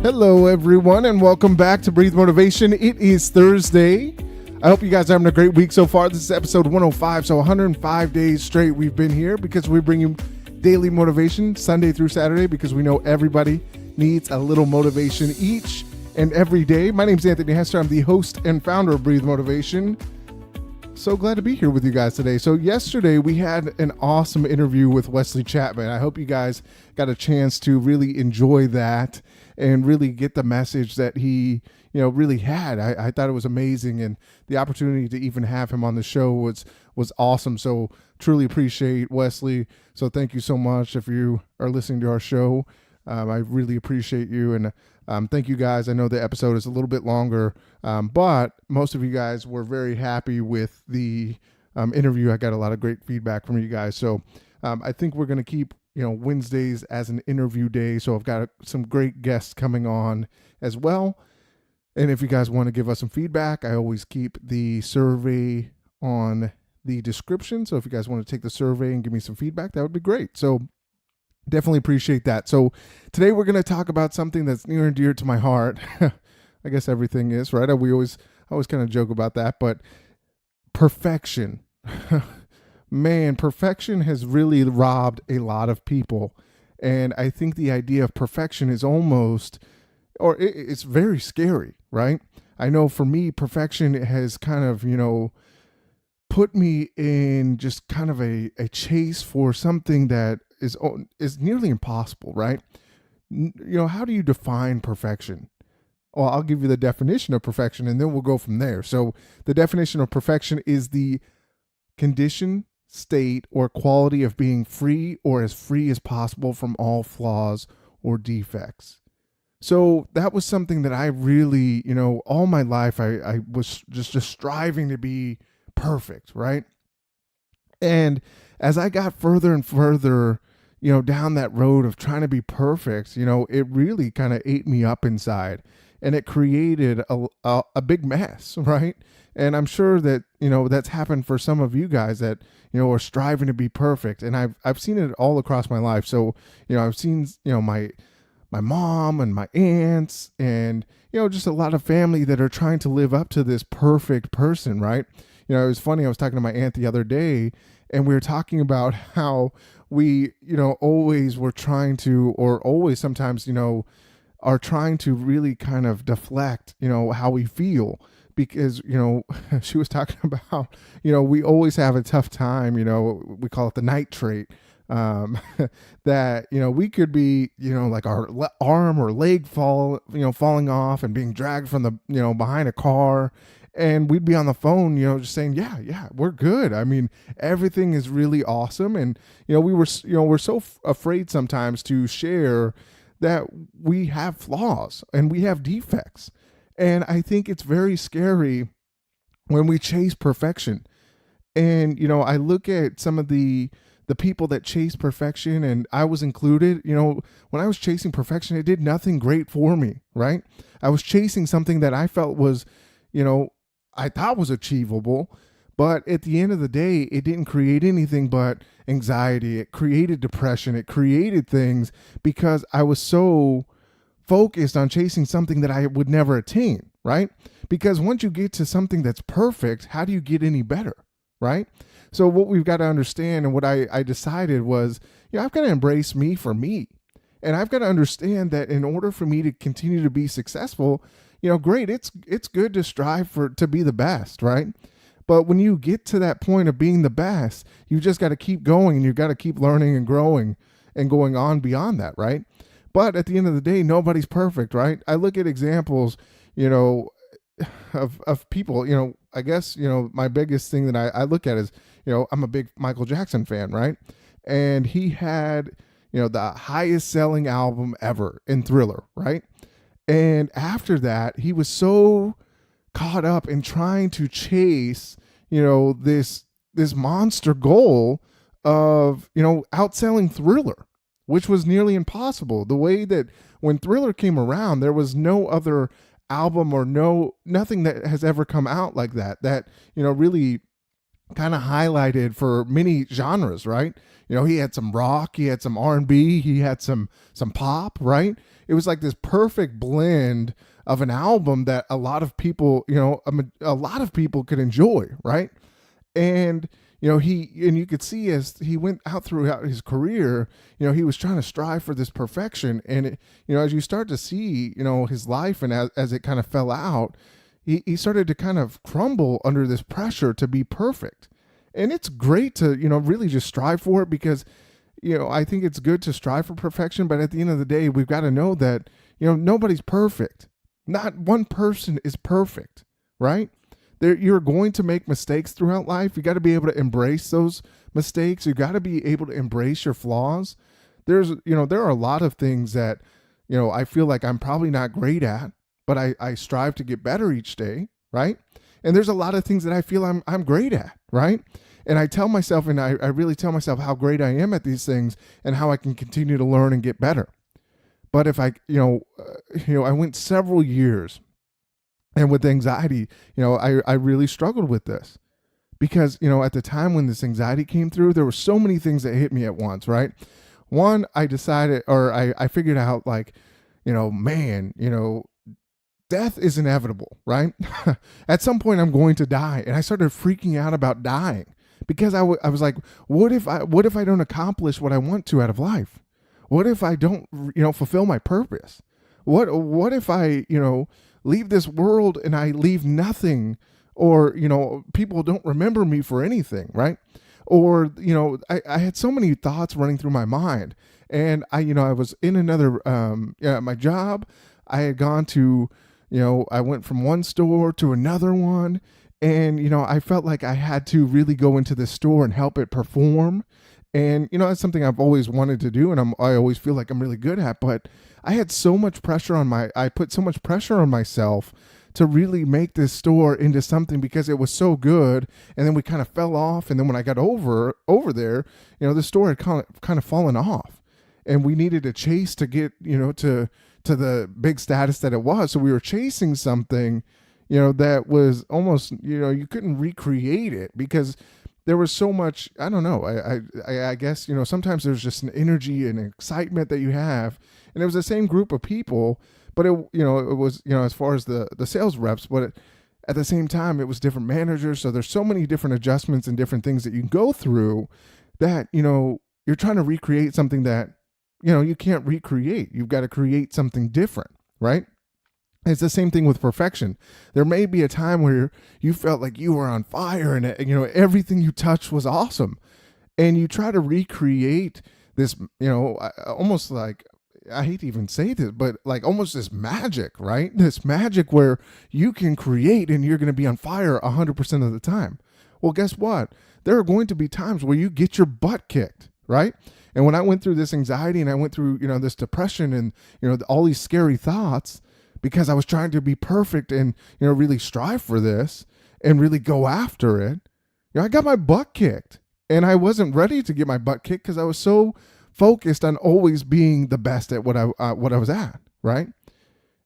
Hello, everyone, and welcome back to Breathe Motivation. It is Thursday. I hope you guys are having a great week so far. This is episode 105, so 105 days straight we've been here because we bring you daily motivation Sunday through Saturday because we know everybody needs a little motivation each and every day. My name is Anthony Hester. I'm the host and founder of Breathe Motivation. So glad to be here with you guys today. So yesterday we had an awesome interview with Wesley Chapman. I hope you guys got a chance to really enjoy that and really get the message that he, really had. I thought it was amazing, and the opportunity to even have him on the show was awesome. So truly appreciate Wesley. So thank you so much if you are listening to our show. I really appreciate you, and thank you guys. I know the episode is a little bit longer, but most of you guys were very happy with the interview. I got a lot of great feedback from you guys. So I think we're going to keep Wednesdays as an interview day. So I've got some great guests coming on as well. And if you guys want to give us some feedback, I always keep the survey on the description. So if you guys want to take the survey and give me some feedback, that would be great. So definitely appreciate that. So today we're going to talk about something that's near and dear to my heart. I guess everything is, right? I always kind of joke about that, but perfection. Man, perfection has really robbed a lot of people. And I think the idea of perfection is almost, or it's very scary, right? I know for me, perfection has kind of, put me in just kind of a chase for something that is nearly impossible, right? How do you define perfection? Well, I'll give you the definition of perfection and then we'll go from there. So the definition of perfection is the condition, state, or quality of being free or as free as possible from all flaws or defects. So that was something that I really, all my life, I was just striving to be perfect, right? And as I got further and further, down that road of trying to be perfect, it really kind of ate me up inside, and it created a big mess, right? And I'm sure that, that's happened for some of you guys that, are striving to be perfect. And I've seen it all across my life. So, I've seen, my mom and my aunts and, just a lot of family that are trying to live up to this perfect person, right? It was funny. I was talking to my aunt the other day, and we were talking about how we, always were trying to, or always sometimes, are trying to really kind of deflect, how we feel. Because, she was talking about, we always have a tough time, we call it the nitrate, that, we could be, like our arm or leg falling off and being dragged from the, behind a car. And we'd be on the phone, just saying, yeah, we're good. I mean, everything is really awesome. And, we're so afraid sometimes to share that we have flaws and we have defects. And I think it's very scary when we chase perfection. And, I look at some of the people that chase perfection, and I was included. When I was chasing perfection, it did nothing great for me, right? I was chasing something that I felt was, I thought was achievable, but at the end of the day, it didn't create anything but anxiety. It created depression. It created things because I was so focused on chasing something that I would never attain, right? Because once you get to something that's perfect, how do you get any better, right? So what we've got to understand, and what I decided was, I've got to embrace me for me. And I've got to understand that in order for me to continue to be successful, great, it's good to strive to be the best, right? But when you get to that point of being the best, you just got to keep going, and you've got to keep learning and growing and going on beyond that, right? But at the end of the day, nobody's perfect, right? I look at examples, of people, I guess, my biggest thing that I look at is, I'm a big Michael Jackson fan, right? And he had, the highest selling album ever in Thriller, right? And after that, he was so caught up in trying to chase, this monster goal of, outselling Thriller, which was nearly impossible. The way that when Thriller came around, there was no other album or nothing that has ever come out like that, really kind of highlighted for many genres, right? He had some rock, he had some R&B, he had some pop, right? It was like this perfect blend of an album that a lot of people, a lot of people could enjoy, right? And and you could see as he went out throughout his career, he was trying to strive for this perfection. And as you start to see, his life, and as it kind of fell out, he started to kind of crumble under this pressure to be perfect. And it's great to really just strive for it, because I think it's good to strive for perfection, but at the end of the day, we've got to know that nobody's perfect. Not one person is perfect, right? You're going to make mistakes throughout life. You got to be able to embrace those mistakes. You got to be able to embrace your flaws. There are a lot of things that, I feel like I'm probably not great at, but I strive to get better each day, right? And there's a lot of things that I feel I'm great at, right? And I tell myself, and I really tell myself how great I am at these things and how I can continue to learn and get better. But if I went several years, and with anxiety, I really struggled with this, because, at the time when this anxiety came through, there were so many things that hit me at once, right? One, I decided, or I figured out, like, man, death is inevitable, right? At some point I'm going to die. And I started freaking out about dying, because I was like, what if I don't accomplish what I want to out of life? What if I don't, fulfill my purpose? What if I, leave this world and I leave nothing, or, people don't remember me for anything, right? Or, I had so many thoughts running through my mind, and I was in another, my job. I had gone to, I went from one store to another one, and, I felt like I had to really go into this store and help it perform. And, that's something I've always wanted to do, and I always feel like I'm really good at, but I had so much pressure I put so much pressure on myself to really make this store into something, because it was so good. And then we kind of fell off. And then when I got over there, the store had kind of fallen off, and we needed a chase to get, to the big status that it was. So we were chasing something, that was almost, you couldn't recreate it, because there was so much, I don't know. I guess, sometimes there's just an energy and excitement that you have. And it was the same group of people, but it was, as far as the sales reps, but at the same time, it was different managers. So there's so many different adjustments and different things that you can go through that, you're trying to recreate something that, you can't recreate. You've got to create something different, right? It's the same thing with perfection. There may be a time where you felt like you were on fire, and everything you touched was awesome, and you try to recreate this, almost like, I hate to even say this, but like almost this magic, right? This magic where you can create and you're going to be on fire 100% of the time. Well, guess what? There are going to be times where you get your butt kicked, right? And when I went through this anxiety, and I went through, this depression, and, all these scary thoughts, because I was trying to be perfect and, really strive for this and really go after it, I got my butt kicked, and I wasn't ready to get my butt kicked, because I was so focused on always being the best at what I was at, right?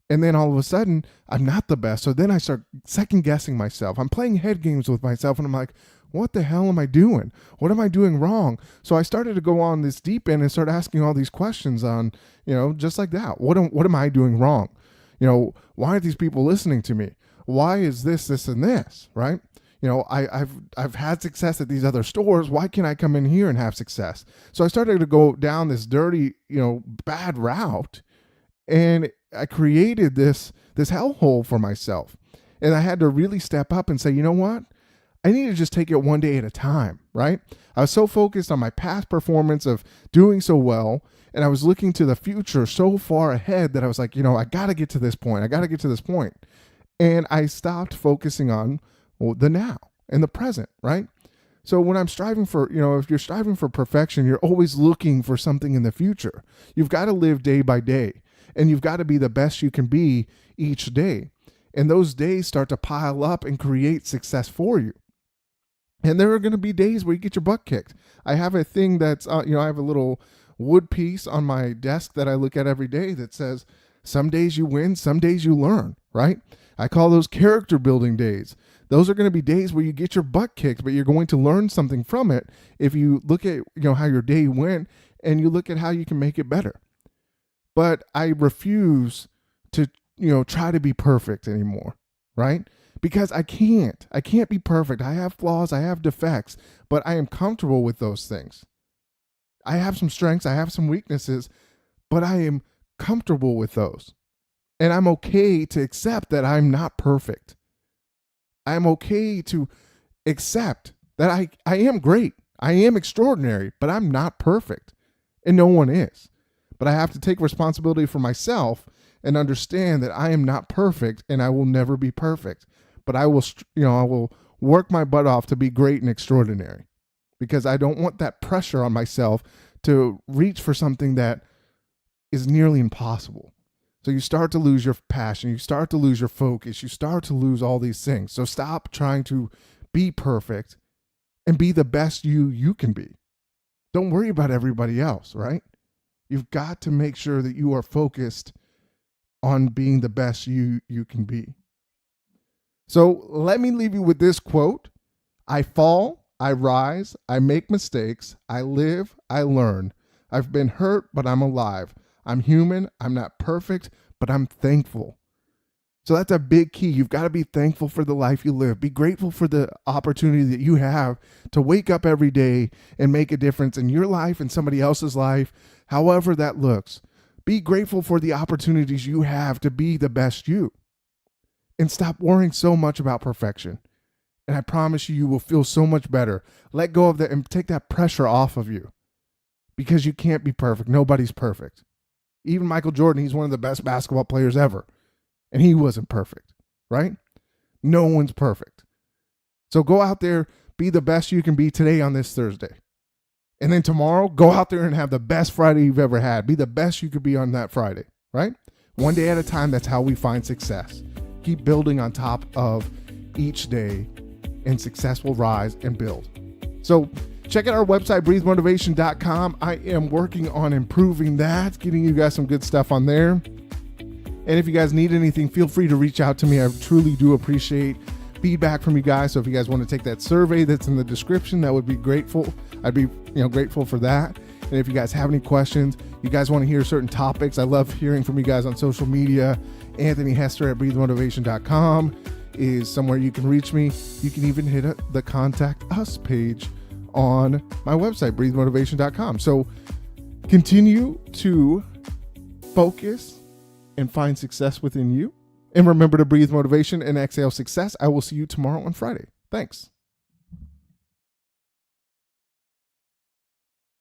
And then all of a sudden, I'm not the best. So then I start second guessing myself. I'm playing head games with myself, and I'm like, what the hell am I doing? What am I doing wrong? So I started to go on this deep end and start asking all these questions on, just like that. What am I doing wrong? Why aren't these people listening to me? Why is this, and this, right? I've had success at these other stores. Why can't I come in here and have success? So I started to go down this dirty, bad route, and I created this hellhole for myself. And I had to really step up and say, you know what? I need to just take it one day at a time, right? I was so focused on my past performance of doing so well, and I was looking to the future so far ahead that I was like, I got to get to this point. I got to get to this point. And I stopped focusing on the now and the present, right? So when I'm striving for, if you're striving for perfection, you're always looking for something in the future. You've got to live day by day, and you've got to be the best you can be each day. And those days start to pile up and create success for you. And there are going to be days where you get your butt kicked. I have a thing that's, I have a little wood piece on my desk that I look at every day that says, some days you win, some days you learn, right? I call those character building days. Those are going to be days where you get your butt kicked, but you're going to learn something from it if you look at, how your day went and you look at how you can make it better. But I refuse to, try to be perfect anymore, right? Because I can't. I can't be perfect. I have flaws, I have defects, but I am comfortable with those things. I have some strengths, I have some weaknesses, but I am comfortable with those. And I'm okay to accept that I'm not perfect. I'm okay to accept that I am great. I am extraordinary, but I'm not perfect. And no one is. But I have to take responsibility for myself and understand that I am not perfect and I will never be perfect. But I will, I will work my butt off to be great and extraordinary, because I don't want that pressure on myself to reach for something that is nearly impossible. So you start to lose your passion, you start to lose your focus, you start to lose all these things. So stop trying to be perfect and be the best you can be. Don't worry about everybody else, right? You've got to make sure that you are focused on being the best you can be. So let me leave you with this quote. I fall, I rise, I make mistakes, I live, I learn. I've been hurt, but I'm alive. I'm human, I'm not perfect, but I'm thankful. So that's a big key. You've got to be thankful for the life you live. Be grateful for the opportunity that you have to wake up every day and make a difference in your life and somebody else's life, however that looks. Be grateful for the opportunities you have to be the best you. And stop worrying so much about perfection. And I promise you will feel so much better. Let go of that and take that pressure off of you. Because you can't be perfect. Nobody's perfect. Even Michael Jordan, he's one of the best basketball players ever. And he wasn't perfect, right? No one's perfect. So go out there, be the best you can be today on this Thursday. And then tomorrow, go out there and have the best Friday you've ever had. Be the best you could be on that Friday, right? One day at a time, that's how we find success. Keep building on top of each day, and success will rise and build. So check out our website, breathemotivation.com. I am working on improving that, getting you guys some good stuff on there. And if you guys need anything, feel free to reach out to me. I truly do appreciate feedback from you guys. So if you guys want to take that survey that's in the description, that would be grateful. I'd be grateful for that. And if you guys have any questions, you guys want to hear certain topics, I love hearing from you guys on social media. Anthony Hester at breathemotivation.com is somewhere you can reach me. You can even hit the contact us page on my website, breathemotivation.com. So continue to focus and find success within you. And remember to breathe motivation and exhale success. I will see you tomorrow on Friday. Thanks.